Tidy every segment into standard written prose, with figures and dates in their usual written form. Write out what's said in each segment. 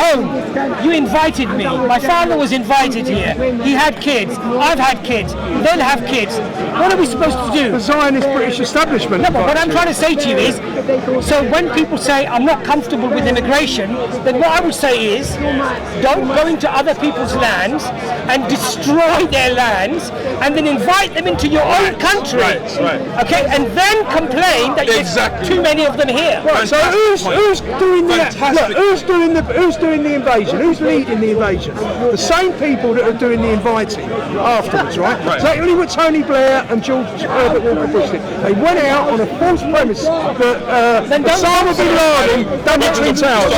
home. You invited me. My father was invited here. He had kids. I've had kids. They'll have kids. What are we supposed to do? The Zionist British establishment. No, but what I'm trying to say to you is, so when people say I'm not comfortable with immigration, then what I would say is, don't go into other people's lands and destroy their lands, and then invite them into your own country. Right. Okay, and then complain that there's too many of them here. Right, so who's doing who's doing the invasion? Who's leading the invasion? The same people that are doing the inviting afterwards, right? Exactly what Tony Blair and George Herbert Walker Bush did. They went out on a false premise that Osama bin Laden done it Twin Towers.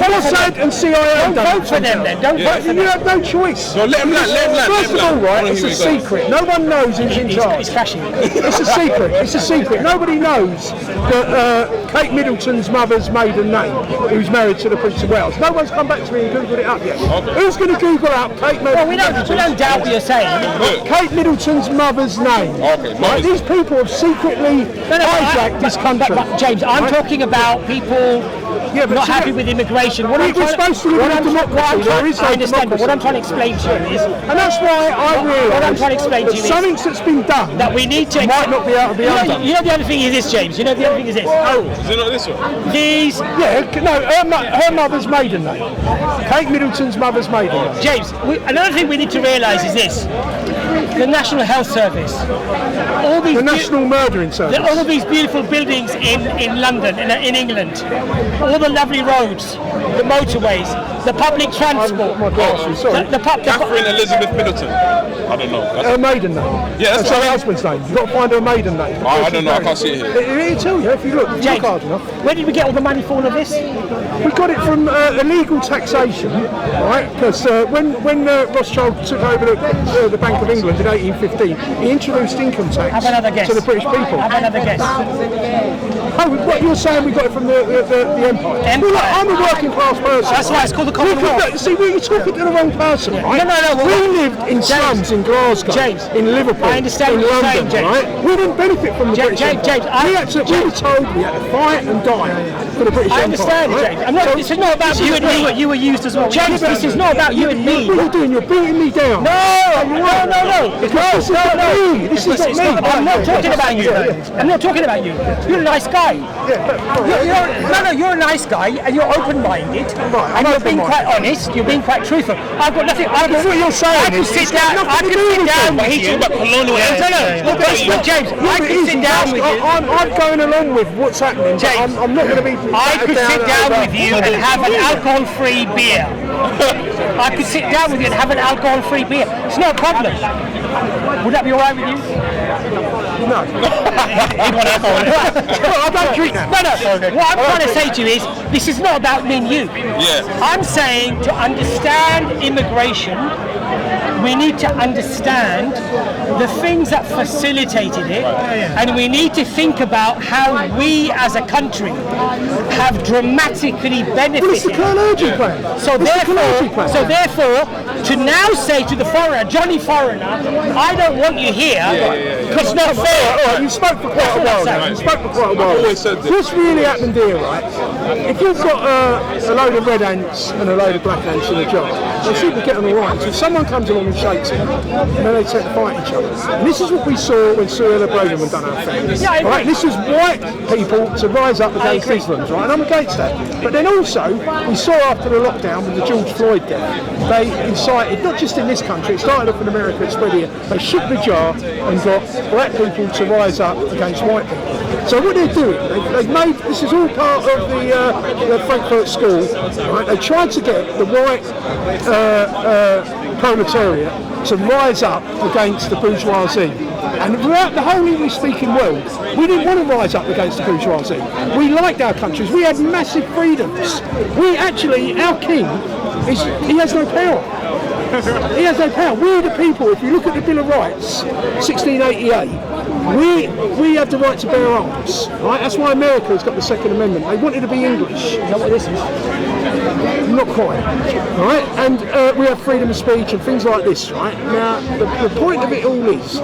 Mossad and CIA Don't vote for them then. Don't vote for them. You have no choice. So let him land. First of all, right, it's a secret. No one knows who's in charge. He's crashing. It's a secret. It's a secret. Nobody knows that Kate Middleton's mother's maiden name, who's married to the Prince of Wales. No one's come back to me and Googled it up yet. Okay. Who's going to Google up Kate Middleton? Well, we don't doubt what you're saying. Kate Middleton's mother's name. Okay. Right? These people have secretly hijacked this country. But James, I'm talking about people not happy with immigration. What I'm trying to explain to you is, and that's why I realise something that's been done that we need to might not be able to be undone. You know the other thing is this, James. You know the other thing is this. Oh, is it not this one? These. Yeah, no, her mother's maiden name. Kate Middleton's mother's maiden name. James, another thing we need to realise is this. The National Health Service, the National Murdering Service, all of these beautiful buildings in London, in England, all the lovely roads, the motorways, the public transport. My glasses, sorry. Catherine Elizabeth Middleton. I don't know. Her maiden name. Yeah, that's her husband's name. You've got to find her maiden name. I don't know. I can't see it here. It'll tell you if you look. James, hard enough. Where did we get all the money for all of this? We got it from illegal taxation, right? Because when Rothschild took over the Bank of England in 1815, he introduced income tax to the British people. Have another guess. Oh, what you're saying? We got it from the Empire. Well, look, I'm a working class person. That's why it's called the Commonwealth. See, you're talking to the wrong person, right? No. We lived in slums in Glasgow, in Liverpool, I understand in what you're London, saying, James. right? We didn't benefit from the British Empire. We were told we had to fight and die for the British Empire. I understand, right? James. This is not about you and me. You were used as well. James, this is not about you and me. What are you doing? You're beating me down. No. This is not me. This is not me. I'm not talking about you. I'm not talking about you. You're a nice guy. You're a nice guy and you're open-minded and you're being quite honest. You're being quite truthful. I've got nothing. What you're saying I can sit down with you. James, I can sit down with you. I'm going along with what's happening. James, I'm not going to be. I could sit down with you and have an alcohol-free beer. I could sit down with you and have an alcohol-free beer. It's not a problem. Would that be all right with you? No. I don't drink that. No. What I'm trying to say to you is, this is not about me and you. Yeah. I'm saying to understand immigration, we need to understand the things that facilitated it, and we need to think about how we as a country have dramatically benefited. Well, it's the Carnegie plan. So therefore, to now say to the foreigner, Johnny Foreigner, I don't want you here, because it's not fair. All right, you spoke for quite a while now. You spoke for quite a while. What's really happened here, right? If you've got a load of red ants and a load of black ants in a jar, they seem to get on all right. So if someone comes along and shakes it, and then they tend to fight each other. And this is what we saw when Cyril Braverman done our thing. Right? This is white people to rise up against Muslims, right? And I'm against that. But then also, we saw after the lockdown with the George Floyd death, they incited, not just in this country, it started off in America, it spread here, they shook the jar and got black people to rise up against white people. So what they're doing, they've made, this is all part of the Frankfurt School, right? They tried to get the white proletariat to rise up against the bourgeoisie. And throughout the whole English-speaking world, we didn't want to rise up against the bourgeoisie. We liked our countries. We had massive freedoms. We actually, our king, he has no power. He has no power. We the people, if you look at the Bill of Rights, 1688, we have the right to bear arms. Right? That's why America has got the Second Amendment. They wanted to be English. You know what this is? Not quite, right? And we have freedom of speech and things like this, right? Now, the point of it all is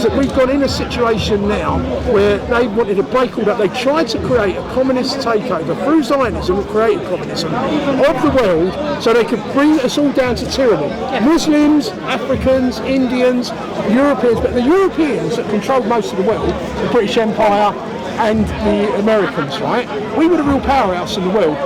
that we've got in a situation now where they wanted to break all that. They tried to create a communist takeover through Zionism, and created communism of the world, so they could bring us all down to tyranny. Muslims, Africans, Indians, Europeans, but the Europeans that controlled most of the world, the British Empire and the Americans, right? We were the real powerhouse in the world.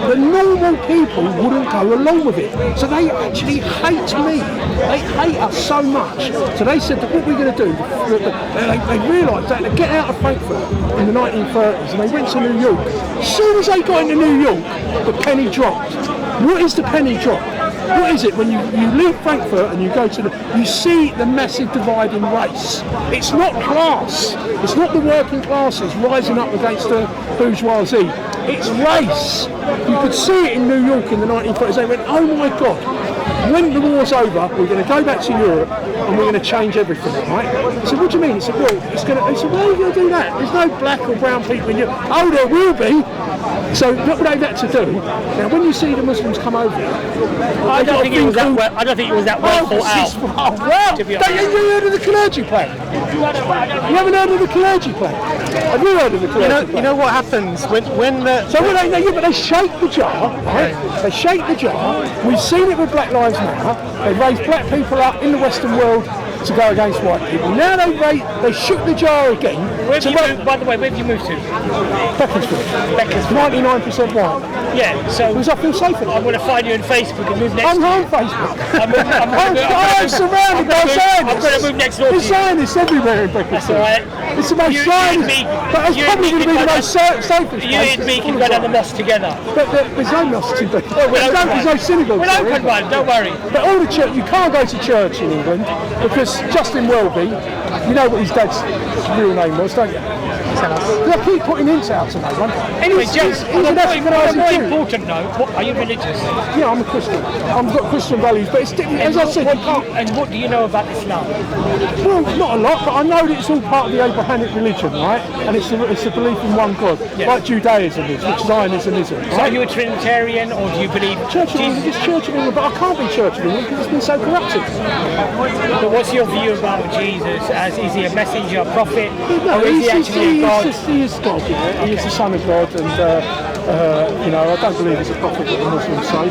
The normal people wouldn't go along with it. So they actually hate me. They hate us so much. So they said that what we're going to do, they realised that to get out of Frankfurt in the 1930s, and they went to New York. As soon as they got into New York, the penny dropped. What is the penny drop? What is it when you leave Frankfurt and you go to you see the massive divide in race? It's not class. It's not the working classes rising up against the bourgeoisie. It's race. You could see it in New York in the 1930s. They went, oh my God, when the war's over, we're going to go back to Europe and we're going to change everything, right? I said, what do you mean? He said, well, it's going to. He said, why are you going to do that? There's no black or brown people in Europe. Oh, there will be. So look what they've had to do. Now, when you see the Muslims come over, I don't think it was that well. I don't think it was that well thought out. Oh, well, To be have honest. you heard of the clergy plan? You haven't heard of the clergy plan? Have you heard of the clergy plan? You know what happens when the... So when but they shake the jar, right? They shake the jar. We've seen it with Black Lives Matter. They raised black people up in the Western world to go against white people. Now they shook the jar again. By the way, where have you moved to? Beaconsfield. 99% white. Yeah, so Because I feel safer. I'm going to find you on Facebook and move next I'm to you. on Facebook. I'm surrounded by Zionists. I'm going to move next door to There's you. Zionists everywhere in Beaconsfield. That's all right. It's the most Zionist. But it's probably going to be the most safest. You and me can go down the mosque together. But there's no mosques in Beaconsfield. There's no synagogue. We'll open one, don't worry. But all the church, you can't go to church in England because Justin Welby, you know what his dad's real name was, don't you? Tell us. I keep putting hints out to no one. Anyway, he's on a an Ashkenazi more Jew. important note, are you religious? Yeah, I'm a Christian. I've got Christian values, but it's different. As I said, you can't. And what do you know about Islam? Well, not a lot, but I know that it's all part of the Abrahamic religion, right? And it's a belief in one God, like Judaism is, which Zionism isn't. So are you a Trinitarian, or do you believe Church of England? It's Church of England, but I can't be Church of England because it's been so corrupted. But what's your view about Jesus? Is he a messenger, a prophet, No, or is he actually a God? He is God, you know. He is the Son of God, and I don't believe he's a prophet, what the Muslims say.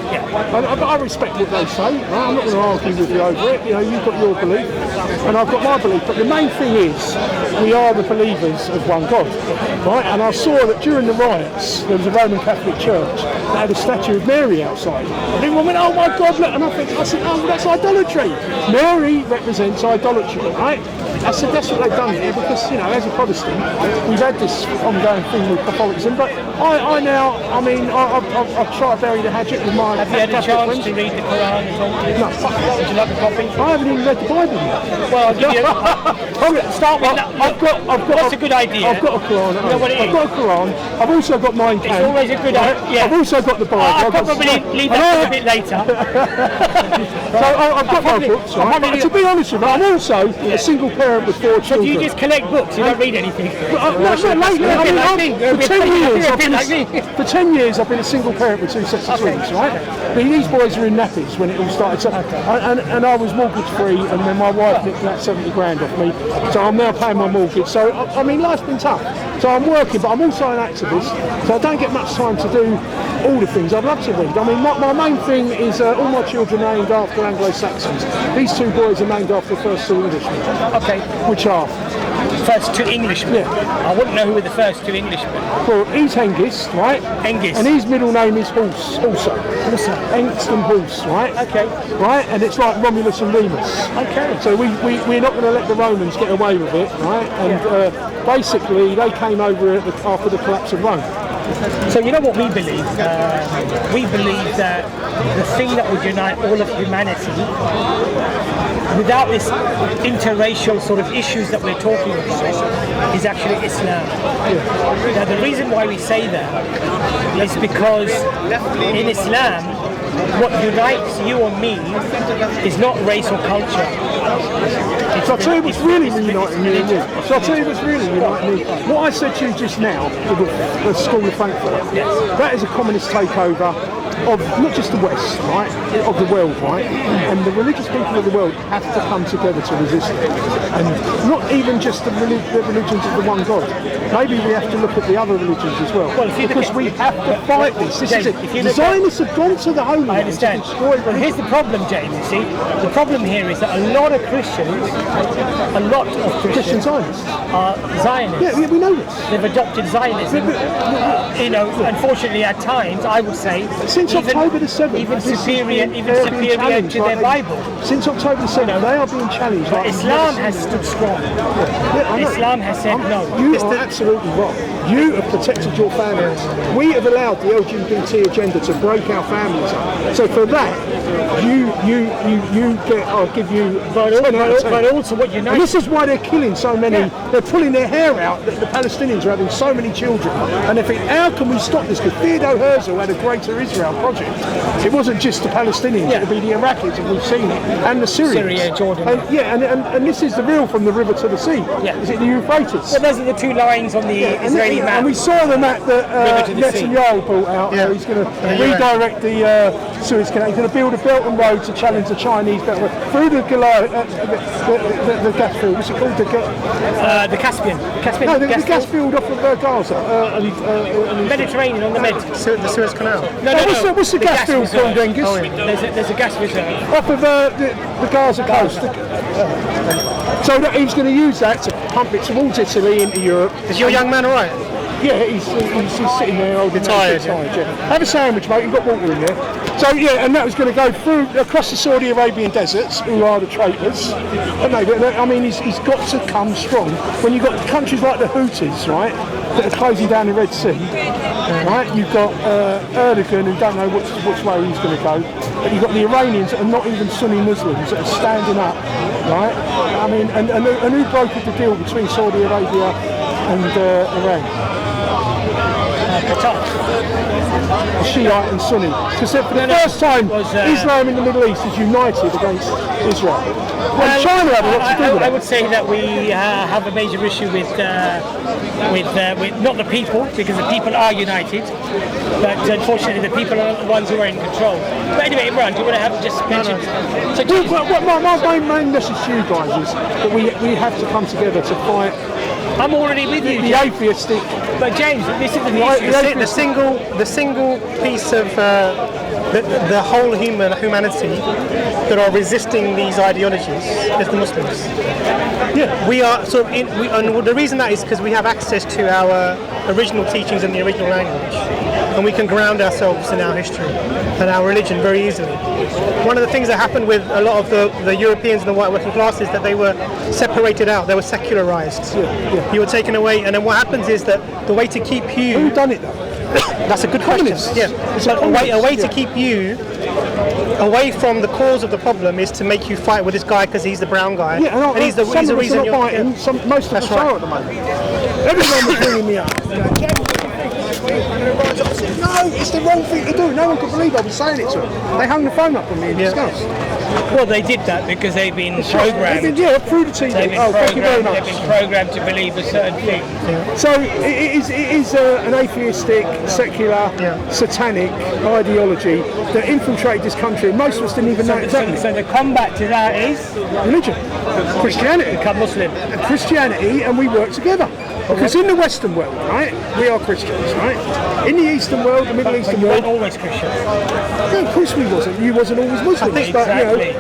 But I respect what they say. Right? I'm not going to argue with you over it. You know, you've got your belief, and I've got my belief. But the main thing is, we are the believers of one God, right? And I saw that during the riots, there was a Roman Catholic church that had a statue of Mary outside. And everyone went, "Oh my God!" Look. And I said, "Oh, that's idolatry. Mary represents idolatry, right?" I said, that's what they've done here because, you know, as a Protestant, we've had this ongoing thing with Catholicism, but I've tried to bury the hatchet with my... Have you had a chance to read the Quran as well? No. Would you like a copy? I haven't even read the Bible yet. Well, I'll give you... Start with... That's a good idea. I've got a Quran. You know what it is? I've got a Quran. I've also got mine. It's always a good idea. Yeah. I've also got the Bible. I'll probably leave that a bit later. So I've got my books, right? To be honest with you, I'm also a single parent with 4 children. Do you just collect books? You don't read anything? Not lately. For 10 years I've been a single parent with 2 sets of twins, right? But these boys were in nappies when it all started. So, and I was mortgage free, and then my wife nicked that 70 grand off me. So I'm now paying my mortgage. So I mean, life's been tough. So I'm working, but I'm also an activist. So I don't get much time to do all the things I'd love to read. I mean, my main thing is all my children are named after Anglo-Saxons. These 2 boys are named after the first 2 Englishmen. Okay. Which are? First 2 Englishmen? Yeah. I wouldn't know who were the first 2 Englishmen. Well, he's Hengist, right? Hengist. And his middle name is Horse, also. Hengist and Horse, right? Okay. Right? And it's like Romulus and Remus. Okay. So we're not going to let the Romans get away with it, right? And basically, they came over after the collapse of Rome. So you know what we believe? We believe that the thing that would unite all of humanity without this interracial sort of issues that we're talking about is actually Islam. Now the reason why we say that is because in Islam what unites you or me is not race or culture. So I'll tell you what's really uniting me and you. So I'll tell you what's really uniting me. What I said to you just now, the School of Frankfurt, that is a communist takeover. of not just the West, right, of the world, right, and the religious people of the world have to come together to resist it, and not even just the religions of the one God. Maybe we have to look at the other religions as well, because we have to fight this. This is it. The Zionists have gone to the Holy Land. I understand. But here's the problem, James. You see, the problem here is that a lot of Christians Christian Zionists are Zionists. Yeah, we know this. They've adopted Zionism. You know, unfortunately, at times, I would say, since October the 7th, even superior to their Bible. Since October the 7th, they are being challenged. But Islam has stood strong. Islam has said no. You are absolutely wrong. You have protected your families. We have allowed the LGBT agenda to break our families up. So for that, you get. I'll give you. But also what unites. And this is why they're killing so many. Yeah. They're pulling their hair out. The Palestinians are having so many children, and they think, how can we stop this? Because Theodore Herzl had a Greater Israel project. It wasn't just the Palestinians; it would be the Iraqis, and we've seen it, and the Syrians. Syria, Jordan. And this is the real from the river to the sea. Yeah. Is it the Euphrates? Well, those are the two lines on the Israeli map. And we saw the map that Netanyahu brought out. Yeah. He's going to redirect the Suez Canal. He's going to build a Belt and Road to challenge the Chinese Belt and Road through the gas field. What's it called? The Caspian. No, the gas field off of Gaza. Mediterranean on the Med. The Suez Canal. What's the gas field called, Genghis? There's a gas reserve. Off of the Gaza coast. So he's going to use that to pump it towards Italy into Europe. Is your young man all right? Yeah, he's sitting there holding tired. Have a sandwich, mate. You've got water in there. So yeah, and that was going to go through across the Saudi Arabian deserts, who are the traitors. And I mean, he's got to come strong. When you've got countries like the Houthis, right, that are closing down the Red Sea, right? You've got Erdogan, who don't know which way he's going to go. But you've got the Iranians that are not even Sunni Muslims that are standing up, right? I mean, and who brokered the deal between Saudi Arabia and Iran? Qatar. Shiite and Sunni. Because for the first time, Islam in the Middle East is united against Israel. Well, China had a lot to do with it. I would say that we have a major issue with not the people, because the people are united, but unfortunately the people are not the ones who are in control. But anyway, Imran, do you want to have just mention? So my main message to you guys is that we have to come together to fight. I'm already with you, the atheistic. But James, this is the single piece of the whole humanity that are resisting these ideologies is the Muslims. Yeah, we are. So, and the reason that is because we have access to our original teachings in the original language, and we can ground ourselves in our history and our religion very easily. One of the things that happened with a lot of the Europeans and the white working classes, that they were separated out, they were secularized. Yeah. You were taken away, and then what happens is that the way to keep you... Who done it though? That's a good question. Yeah. So a way to keep you away from the cause of the problem is to make you fight with this guy because he's the brown guy. Yeah, and he's the reason you're fighting. Most of us are at the moment. Everyone was bringing me up. No, it's the wrong thing to do. No one could believe I was saying it to them. They hung the phone up on me in disgust. Well, they did that because they've been programmed. Through the TV. Thank you very much. They've been programmed to believe a certain thing. Yeah. So it is an atheistic, secular, satanic ideology that infiltrated this country, and most of us didn't even know it. So the combat to that is religion, Christianity. Become Muslim. Christianity, and we work together. Because in the Western world, right, we are Christians, right? In the Eastern world, the Middle Eastern world, weren't always Christians. No, of course we wasn't. You wasn't always Muslim. Exactly.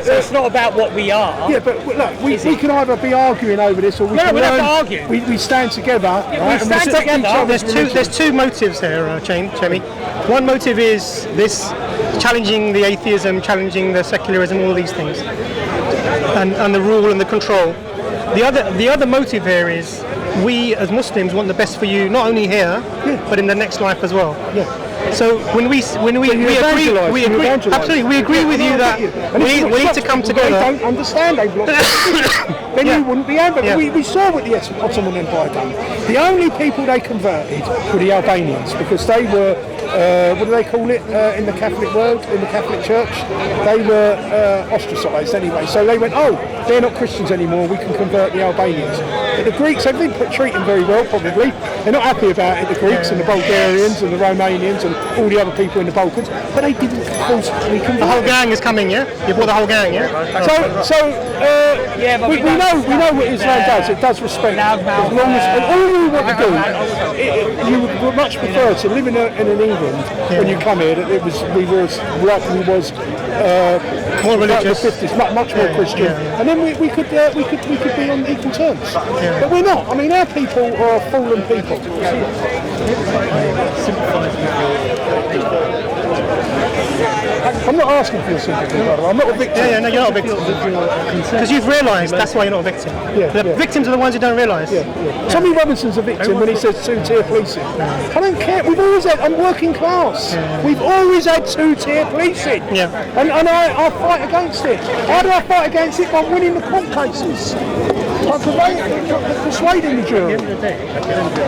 So it's not about what we are. Yeah, but look, we can either be arguing over this, or we can we're not arguing. We stand together. We stand together. There's two motives here, Jamie. One motive is this challenging the atheism, challenging the secularism, all these things, and the rule and the control. The other motive here is we as Muslims want the best for you, not only here, but in the next life as well. Yeah. So when we agree absolutely, we agree with you that we need to come together. They don't understand. They've lost then you wouldn't be able. We saw what the Ottoman Empire done. The only people they converted were the Albanians, because they were what do they call it in the Catholic world, in the Catholic Church? They were ostracised anyway. So they went, oh, they're not Christians anymore. We can convert the Albanians. But the Greeks, they didn't treat them very well, probably. They're not happy about it, the Greeks and the Bulgarians and the Romanians and all the other people in the Balkans, but they didn't forcibly convert. The whole gang is coming, yeah? You brought the whole gang, yeah? We know what Islam does. It does respect. As long as all we want to do, you would much prefer to live in an England when you come here that we was more religious, the 50s, much more Christian, and then we could be on equal terms. But we're not. I mean, our people are fallen people. I'm not asking for your sympathy, by the way. I'm not a victim. Yeah, no, you're not a victim. Because you've realised that's why you're not a victim. The victims are the ones who don't realise. Tommy Robinson's a victim when he says two-tier policing. I don't care. We've always had. I'm working class. We've always had two-tier policing. And I fight against it. How do I fight against it? By winning the court cases. By persuading the jury. At the end of the day,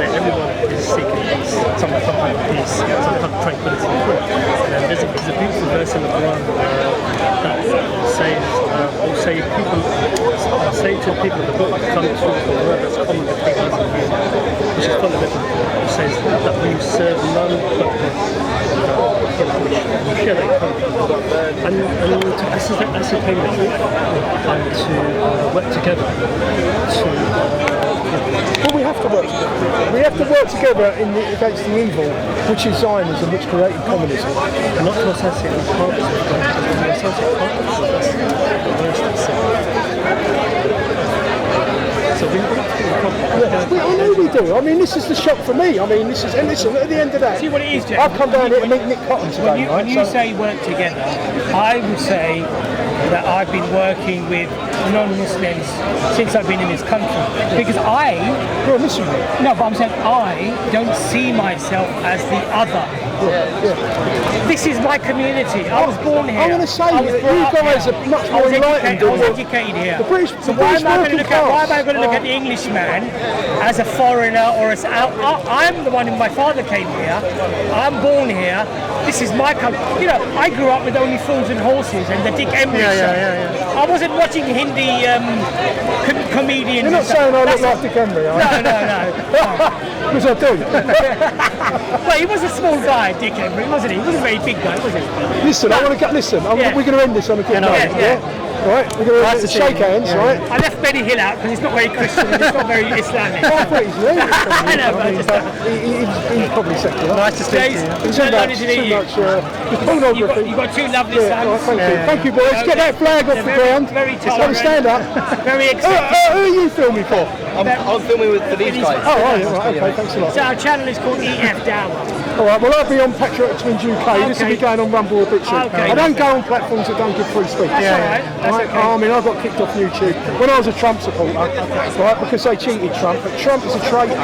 everyone is seeking peace, some kind of peace, some kind of tranquility. And there's a beautiful verse in the Quran that says, say to the people of the book, come to the word that's common between us and you, which is fundamental. It says that we serve none but we share that country. And to ascertain the truth and to work together Well, we have to work together. We have to work together against the evil, which is Zionism, which created communism. and not to associate with partners with God, because when you associate partners with us, the worst is sin. So we have to be I know we do. I mean, this is the shock for me. I mean, this is, and listen, at the end of that, See what it is, James? I've come down here to meet Nick Cotton today, When you say work together, I would say that I've been working with non-Muslims since I've been in this country. Because you're a Muslim. no, but I'm saying I don't see myself as the other. This is my community. I was born here. I want to say I was that brought you up guys here. are much more enlightened I was than educated here. the British. So why am I going to look at the Englishman as a foreigner or as I'm the one who my father came here. I'm born here. This is my country. You know, I grew up with Only Fools and Horses and the Dick Emery show. I wasn't watching Hindi comedians. You're not saying I look like Dick Emery, are you? No. Because I do. Well, he was a small guy, Dick Emery, wasn't he? He wasn't a very big guy, was he? Listen, I want to get. Listen, we're going to end this on a good note. Right, we're going to shake hands, right? I left Benny Hill out because it's not very Christian and it's not very Islamic. I thought he's really I know, but I just he's probably secular. Nice to speak to you. It's so lovely to meet you. Pornography. You've got two lovely sons. Thank you, boys. Get that flag off the ground. Very Come tolerant. stand up. Very accepting. Who are you filming for? I'm filming for these guys. Oh, right, okay, thanks a lot. So our channel is called EF Dower. All right, well, I'll be on Patriotic Twins UK. This will be going on Rumble Obituary. Okay. I don't go on platforms that don't give free speech. That's all right. That's okay. I mean, I got kicked off YouTube when I was a Trump supporter, right, because they cheated Trump. But Trump is a traitor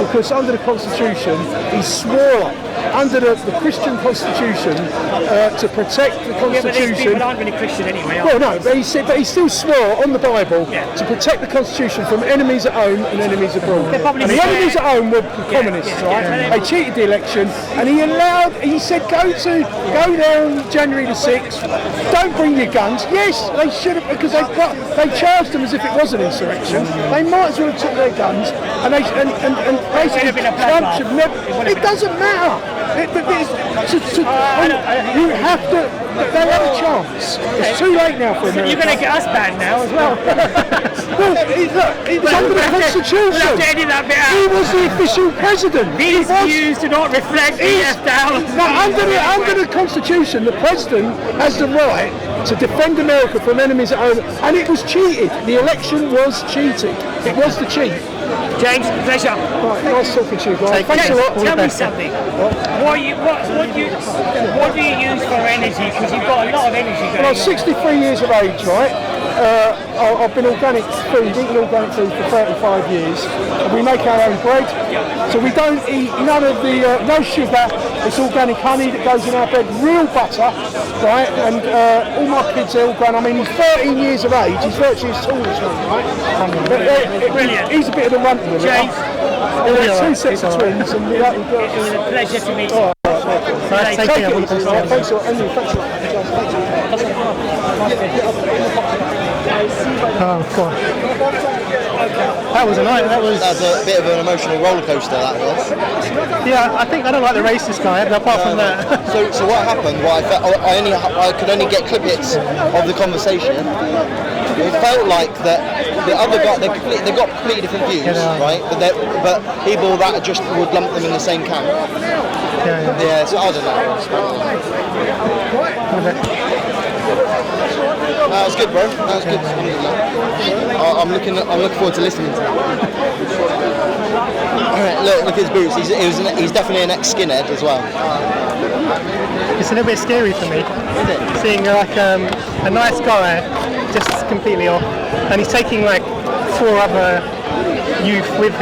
because under the Constitution, he swore under the Christian Constitution to protect the Yeah, but these Constitution. people aren't really Christian anyway, are Well, no, but he still swore on the Bible to protect the Constitution from enemies at home and enemies abroad. probably And the fair. enemies at home were communists, right? They cheated the election, and he said, go there on January the 6th. Don't bring your guns. Yes, they should have, because they charged them as if it was an insurrection. They might as well have took their guns, and basically Trump should never. It doesn't matter. You have to. They have a chance. It's too late now for America. You're going to get us banned now as well. Well, it's under the Constitution. We'll have to edit that bit He out. was the official president. These views do not reflect EF Dower. Under the Constitution, the president has the right to defend America from enemies at home, and it was cheated. The election was cheated. It was the cheat. James, pleasure. Right, nice talking to you guys. Thanks a lot. Tell me something. What do you use for energy? Because you've got a lot of energy going When I was on. 63 years of age, right, I've been eating organic food for 35 years. And we make our own bread. So we don't eat none of the, no sugar. It's organic honey that goes in our bread, real butter, right? And all my kids are all grown. I mean, he's 13 years of age. He's virtually as tall as me, right? Brilliant. He's a bit of a runt with it. James, There are two sets of twins. And it was a pleasure to meet you. Nice taking up all the Thanks a lot, thanks a lot. Oh god. That was a night. That was. That's a bit of an emotional roller coaster. That was. Yeah, I think I don't like the racist guy. But apart from that. So what happened? Well, I could only get clippets of the conversation. It felt like that the other guy they got completely different views, right? But people that just would lump them in the same camp. Yeah. So I don't know. That was good, bro. That was good. I'm looking forward to listening to that. Look at his boots. He's definitely an ex-skinhead as well. It's a little bit scary for me. Is it? Seeing like a nice guy just completely off, and he's taking like 4 other youth with him.